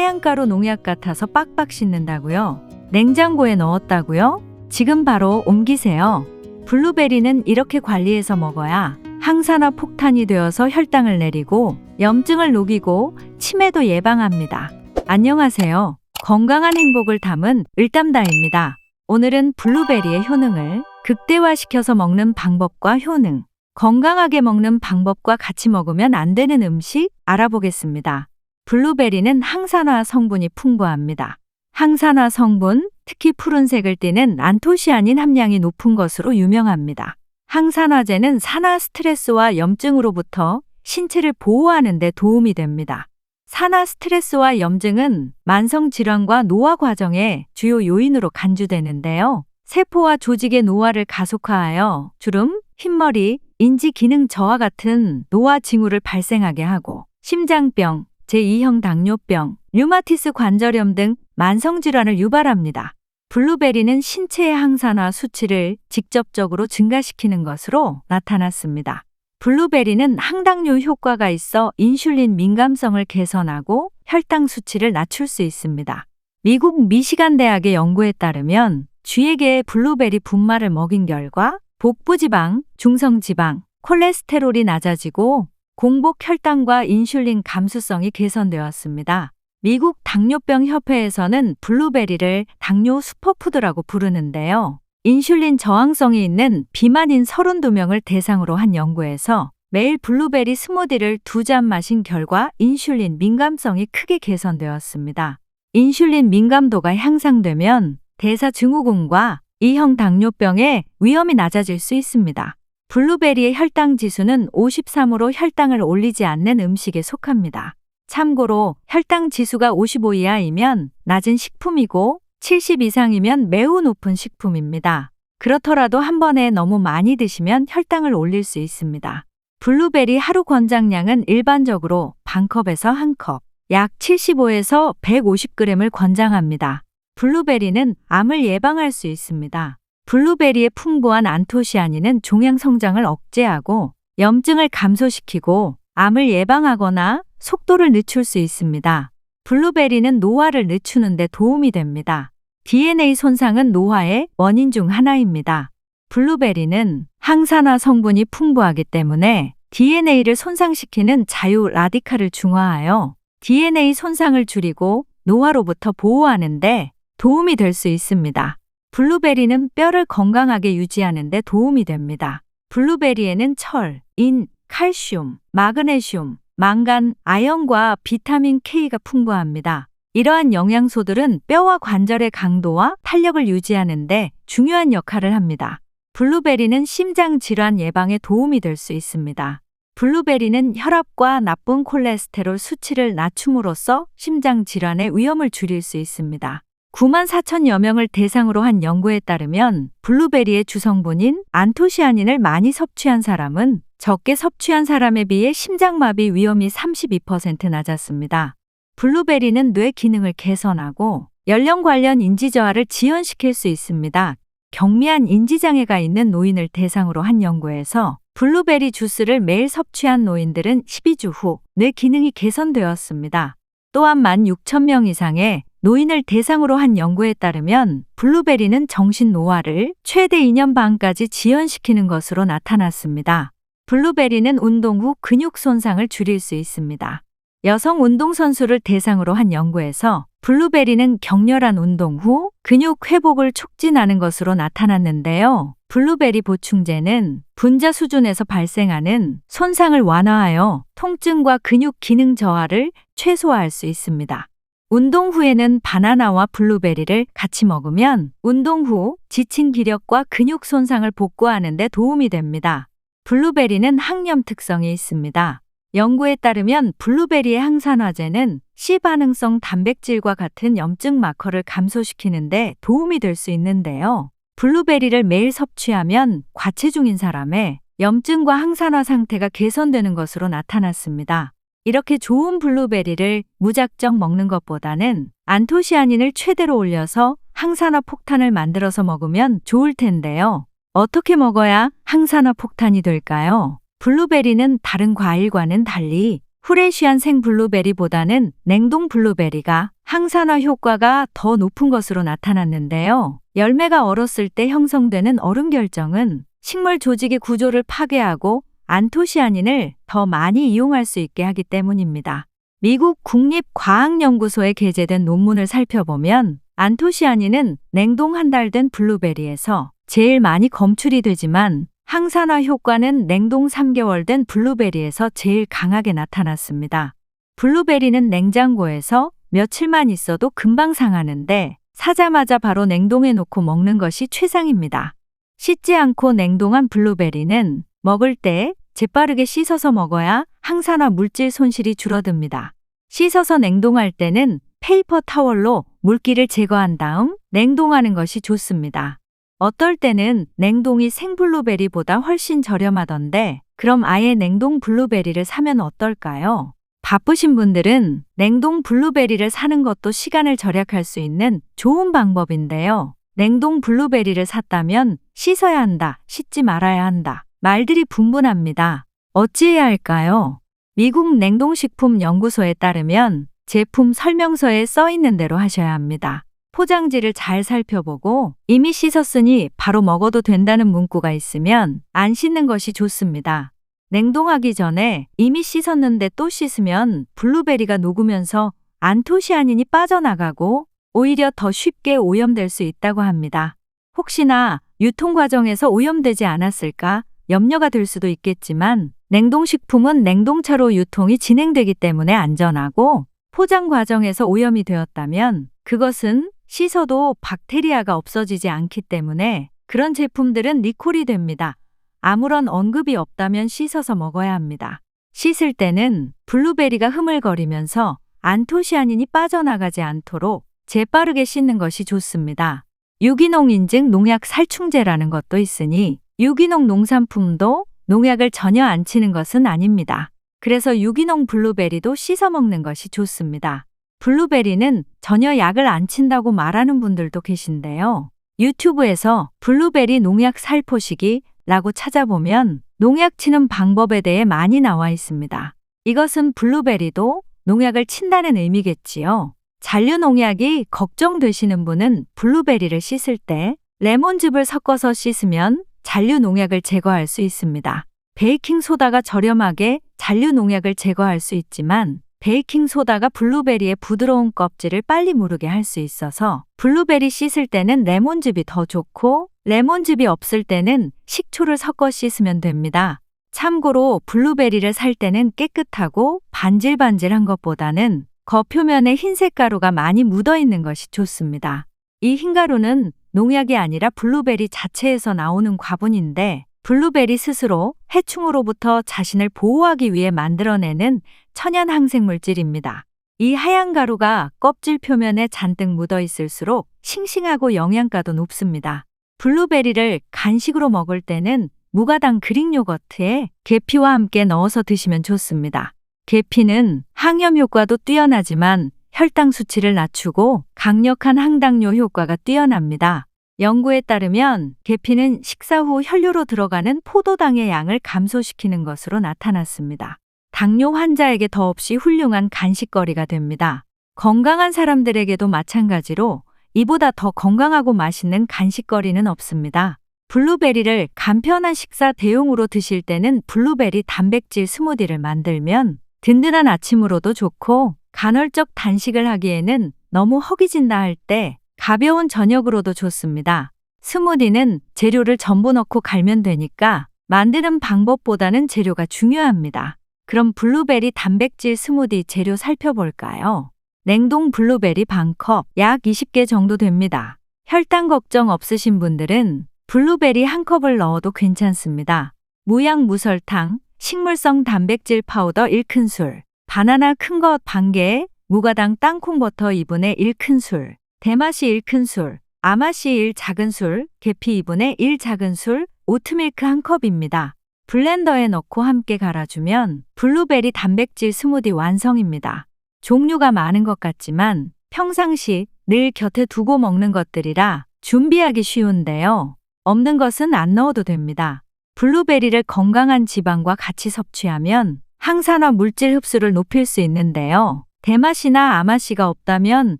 하얀 가루 농약 같아서 빡빡 씻는다고요? 냉장고에 넣었다고요? 지금 바로 옮기세요. 블루베리는 이렇게 관리해서 먹어야 항산화 폭탄이 되어서 혈당을 내리고 염증을 녹이고 치매도 예방합니다. 안녕하세요. 건강한 행복을 담은 을담다입니다. 오늘은 블루베리의 효능을 극대화시켜서 먹는 방법과 효능, 건강하게 먹는 방법과 같이 먹으면 안 되는 음식 알아보겠습니다. 블루베리는 항산화 성분이 풍부합니다. 항산화 성분, 특히 푸른색을 띠는 안토시아닌 함량이 높은 것으로 유명합니다. 항산화제는 산화 스트레스와 염증으로부터 신체를 보호하는 데 도움이 됩니다. 산화 스트레스와 염증은 만성 질환과 노화 과정의 주요 요인으로 간주되는데요. 세포와 조직의 노화를 가속화하여 주름, 흰머리, 인지 기능 저하 같은 노화 징후를 발생하게 하고 심장병, 제2형 당뇨병, 류마티스 관절염 등 만성 질환을 유발합니다. 블루베리는 신체의 항산화 수치를 직접적으로 증가시키는 것으로 나타났습니다. 블루베리는 항당뇨 효과가 있어 인슐린 민감성을 개선하고 혈당 수치를 낮출 수 있습니다. 미국 미시간 대학의 연구에 따르면 쥐에게 블루베리 분말을 먹인 결과 복부지방, 중성지방, 콜레스테롤이 낮아지고 공복 혈당과 인슐린 감수성이 개선되었습니다. 미국 당뇨병 협회에서는 블루베리를 당뇨 슈퍼푸드라고 부르는데요. 인슐린 저항성이 있는 비만인 32명을 대상으로 한 연구에서 매일 블루베리 스무디를 2잔 마신 결과 인슐린 민감성이 크게 개선되었습니다. 인슐린 민감도가 향상되면 대사증후군과 2형 당뇨병의 위험이 낮아질 수 있습니다. 블루베리의 혈당 지수는 53으로 혈당을 올리지 않는 음식에 속합니다. 참고로 혈당 지수가 55 이하이면 낮은 식품이고 70 이상이면 매우 높은 식품입니다. 그렇더라도 한 번에 너무 많이 드시면 혈당을 올릴 수 있습니다. 블루베리 하루 권장량은 일반적으로 반컵에서 1컵, 약 75에서 150g을 권장합니다. 블루베리는 암을 예방할 수 있습니다. 블루베리의 풍부한 안토시아닌은 종양 성장을 억제하고 염증을 감소시키고 암을 예방하거나 속도를 늦출 수 있습니다. 블루베리는 노화를 늦추는 데 도움이 됩니다. DNA 손상은 노화의 원인 중 하나입니다. 블루베리는 항산화 성분이 풍부하기 때문에 DNA를 손상시키는 자유 라디칼을 중화하여 DNA 손상을 줄이고 노화로부터 보호하는 데 도움이 될 수 있습니다. 블루베리는 뼈를 건강하게 유지하는 데 도움이 됩니다. 블루베리에는 철, 인, 칼슘, 마그네슘, 망간, 아연과 비타민 K가 풍부합니다. 이러한 영양소들은 뼈와 관절의 강도와 탄력을 유지하는 데 중요한 역할을 합니다. 블루베리는 심장 질환 예방에 도움이 될 수 있습니다. 블루베리는 혈압과 나쁜 콜레스테롤 수치를 낮춤으로써 심장 질환의 위험을 줄일 수 있습니다. 9만 4천여 명을 대상으로 한 연구에 따르면 블루베리의 주성분인 안토시아닌을 많이 섭취한 사람은 적게 섭취한 사람에 비해 심장마비 위험이 32% 낮았습니다. 블루베리는 뇌 기능을 개선하고 연령 관련 인지 저하를 지연시킬 수 있습니다. 경미한 인지장애가 있는 노인을 대상으로 한 연구에서 블루베리 주스를 매일 섭취한 노인들은 12주 후 뇌 기능이 개선되었습니다. 또한 16,000명 이상의 노인을 대상으로 한 연구에 따르면 블루베리는 정신 노화를 최대 2년 반까지 지연시키는 것으로 나타났습니다. 블루베리는 운동 후 근육 손상을 줄일 수 있습니다. 여성 운동선수를 대상으로 한 연구에서 블루베리는 격렬한 운동 후 근육 회복을 촉진하는 것으로 나타났는데요. 블루베리 보충제는 분자 수준에서 발생하는 손상을 완화하여 통증과 근육 기능 저하를 최소화할 수 있습니다. 운동 후에는 바나나와 블루베리를 같이 먹으면 운동 후 지친 기력과 근육 손상을 복구하는 데 도움이 됩니다. 블루베리는 항염 특성이 있습니다. 연구에 따르면 블루베리의 항산화제는 C반응성 단백질과 같은 염증 마커를 감소시키는 데 도움이 될 수 있는데요. 블루베리를 매일 섭취하면 과체중인 사람의 염증과 항산화 상태가 개선되는 것으로 나타났습니다. 이렇게 좋은 블루베리를 무작정 먹는 것보다는 안토시아닌을 최대로 올려서 항산화 폭탄을 만들어서 먹으면 좋을 텐데요. 어떻게 먹어야 항산화 폭탄이 될까요? 블루베리는 다른 과일과는 달리 후레쉬한 생 블루베리보다는 냉동 블루베리가 항산화 효과가 더 높은 것으로 나타났는데요. 열매가 얼었을 때 형성되는 얼음 결정은 식물 조직의 구조를 파괴하고 안토시아닌을 더 많이 이용할 수 있게 하기 때문입니다. 미국 국립과학연구소에 게재된 논문을 살펴보면 안토시아닌은 냉동 한 달 된 블루베리에서 제일 많이 검출이 되지만 항산화 효과는 냉동 3개월 된 블루베리에서 제일 강하게 나타났습니다. 블루베리는 냉장고에서 며칠만 있어도 금방 상하는데 사자마자 바로 냉동해 놓고 먹는 것이 최상입니다. 씻지 않고 냉동한 블루베리는 먹을 때 재빠르게 씻어서 먹어야 항산화 물질 손실이 줄어듭니다. 씻어서 냉동할 때는 페이퍼 타월로 물기를 제거한 다음 냉동하는 것이 좋습니다. 어떨 때는 냉동이 생 블루베리보다 훨씬 저렴하던데 그럼 아예 냉동 블루베리를 사면 어떨까요? 바쁘신 분들은 냉동 블루베리를 사는 것도 시간을 절약할 수 있는 좋은 방법인데요. 냉동 블루베리를 샀다면 씻어야 한다, 씻지 말아야 한다. 말들이 분분합니다. 어찌해야 할까요? 미국 냉동식품연구소에 따르면 제품 설명서에 써 있는 대로 하셔야 합니다. 포장지를 잘 살펴보고 이미 씻었으니 바로 먹어도 된다는 문구가 있으면 안 씻는 것이 좋습니다. 냉동하기 전에 이미 씻었는데 또 씻으면 블루베리가 녹으면서 안토시아닌이 빠져나가고 오히려 더 쉽게 오염될 수 있다고 합니다. 혹시나 유통 과정에서 오염되지 않았을까 염려가 될 수도 있겠지만 냉동식품은 냉동차로 유통이 진행되기 때문에 안전하고 포장 과정에서 오염이 되었다면 그것은 씻어도 박테리아가 없어지지 않기 때문에 그런 제품들은 리콜이 됩니다. 아무런 언급이 없다면 씻어서 먹어야 합니다. 씻을 때는 블루베리가 흐물거리면서 안토시아닌이 빠져나가지 않도록 재빠르게 씻는 것이 좋습니다. 유기농 인증 농약 살충제라는 것도 있으니 유기농 농산품도 농약을 전혀 안 치는 것은 아닙니다. 그래서 유기농 블루베리도 씻어 먹는 것이 좋습니다. 블루베리는 전혀 약을 안 친다고 말하는 분들도 계신데요. 유튜브에서 블루베리 농약 살포시기라고 찾아보면 농약 치는 방법에 대해 많이 나와 있습니다. 이것은 블루베리도 농약을 친다는 의미겠지요. 잔류 농약이 걱정되시는 분은 블루베리를 씻을 때 레몬즙을 섞어서 씻으면 잔류 농약을 제거할 수 있습니다. 베이킹소다가 저렴하게 잔류 농약을 제거할 수 있지만 베이킹소다가 블루베리의 부드러운 껍질을 빨리 무르게 할 수 있어서 블루베리 씻을 때는 레몬즙이 더 좋고 레몬즙이 없을 때는 식초를 섞어 씻으면 됩니다. 참고로 블루베리를 살 때는 깨끗하고 반질반질한 것보다는 겉표면에 흰색 가루가 많이 묻어 있는 것이 좋습니다. 이 흰가루는 농약이 아니라 블루베리 자체에서 나오는 과분인데 블루베리 스스로 해충으로부터 자신을 보호하기 위해 만들어내는 천연 항생물질입니다. 이 하얀 가루가 껍질 표면에 잔뜩 묻어 있을수록 싱싱하고 영양가도 높습니다. 블루베리를 간식으로 먹을 때는 무가당 그릭 요거트에 계피와 함께 넣어서 드시면 좋습니다. 계피는 항염 효과도 뛰어나지만 혈당 수치를 낮추고 강력한 항당뇨 효과가 뛰어납니다. 연구에 따르면 계피는 식사 후 혈류로 들어가는 포도당의 양을 감소시키는 것으로 나타났습니다. 당뇨 환자에게 더없이 훌륭한 간식거리가 됩니다. 건강한 사람들에게도 마찬가지로 이보다 더 건강하고 맛있는 간식거리는 없습니다. 블루베리를 간편한 식사 대용으로 드실 때는 블루베리 단백질 스무디를 만들면 든든한 아침으로도 좋고 간헐적 단식을 하기에는 너무 허기진다 할 때 가벼운 저녁으로도 좋습니다. 스무디는 재료를 전부 넣고 갈면 되니까 만드는 방법보다는 재료가 중요합니다. 그럼 블루베리 단백질 스무디 재료 살펴볼까요? 냉동 블루베리 반컵, 약 20개 정도 됩니다. 혈당 걱정 없으신 분들은 블루베리 한 컵을 넣어도 괜찮습니다. 무양 무설탕, 식물성 단백질 파우더 1큰술, 바나나 큰 것 반개, 무가당 땅콩버터 2분의 1큰술, 대마시 1큰술, 아마시 1 작은술, 계피 2분의 1 작은술, 오트밀크 1컵입니다. 블렌더에 넣고 함께 갈아주면 블루베리 단백질 스무디 완성입니다. 종류가 많은 것 같지만 평상시 늘 곁에 두고 먹는 것들이라 준비하기 쉬운데요. 없는 것은 안 넣어도 됩니다. 블루베리를 건강한 지방과 같이 섭취하면 항산화 물질 흡수를 높일 수 있는데요. 대맛이나 아맛이가 없다면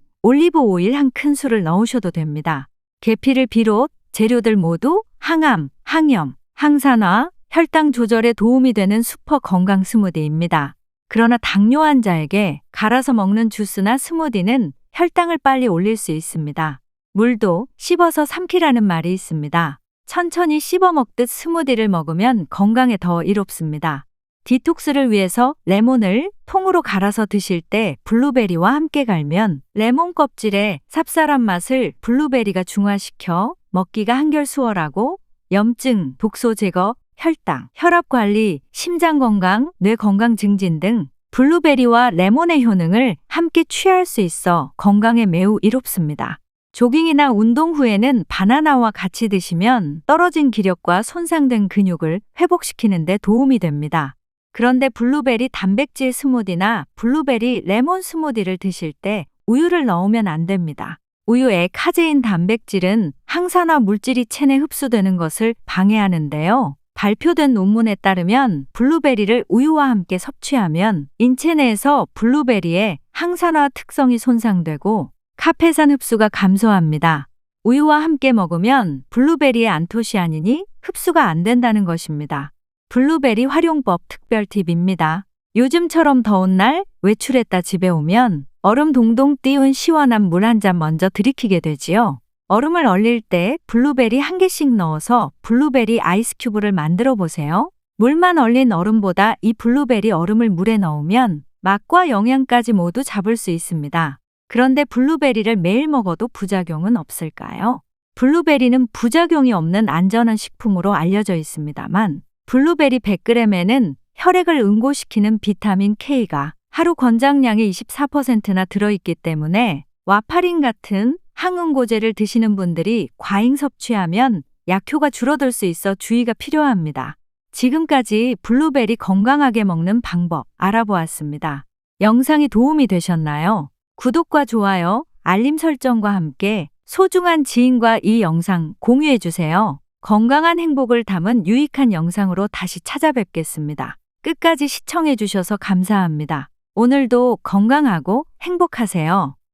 올리브 오일 한 큰술을 넣으셔도 됩니다. 계피를 비롯 재료들 모두 항암, 항염, 항산화, 혈당 조절에 도움이 되는 슈퍼 건강 스무디입니다. 그러나 당뇨 환자에게 갈아서 먹는 주스나 스무디는 혈당을 빨리 올릴 수 있습니다. 물도 씹어서 삼키라는 말이 있습니다. 천천히 씹어 먹듯 스무디를 먹으면 건강에 더 이롭습니다. 디톡스를 위해서 레몬을 통으로 갈아서 드실 때 블루베리와 함께 갈면 레몬 껍질의 쌉쌀한 맛을 블루베리가 중화시켜 먹기가 한결 수월하고 염증, 독소 제거, 혈당, 혈압 관리, 심장 건강, 뇌 건강 증진 등 블루베리와 레몬의 효능을 함께 취할 수 있어 건강에 매우 이롭습니다. 조깅이나 운동 후에는 바나나와 같이 드시면 떨어진 기력과 손상된 근육을 회복시키는 데 도움이 됩니다. 그런데 블루베리 단백질 스무디나 블루베리 레몬 스무디를 드실 때 우유를 넣으면 안 됩니다. 우유의 카제인 단백질은 항산화 물질이 체내 흡수되는 것을 방해하는데요. 발표된 논문에 따르면 블루베리를 우유와 함께 섭취하면 인체 내에서 블루베리의 항산화 특성이 손상되고 카페산 흡수가 감소합니다. 우유와 함께 먹으면 블루베리의 안토시아닌이 흡수가 안 된다는 것입니다. 블루베리 활용법 특별 팁입니다. 요즘처럼 더운 날 외출했다 집에 오면 얼음 동동 띄운 시원한 물 한 잔 먼저 들이키게 되지요. 얼음을 얼릴 때 블루베리 한 개씩 넣어서 블루베리 아이스 큐브를 만들어 보세요. 물만 얼린 얼음보다 이 블루베리 얼음을 물에 넣으면 맛과 영양까지 모두 잡을 수 있습니다. 그런데 블루베리를 매일 먹어도 부작용은 없을까요? 블루베리는 부작용이 없는 안전한 식품으로 알려져 있습니다만 블루베리 100g에는 혈액을 응고시키는 비타민 K가 하루 권장량의 24%나 들어있기 때문에 와파린 같은 항응고제를 드시는 분들이 과잉 섭취하면 약효가 줄어들 수 있어 주의가 필요합니다. 지금까지 블루베리 건강하게 먹는 방법 알아보았습니다. 영상이 도움이 되셨나요? 구독과 좋아요, 알림 설정과 함께 소중한 지인과 이 영상 공유해주세요. 건강한 행복을 담은 유익한 영상으로 다시 찾아뵙겠습니다. 끝까지 시청해주셔서 감사합니다. 오늘도 건강하고 행복하세요.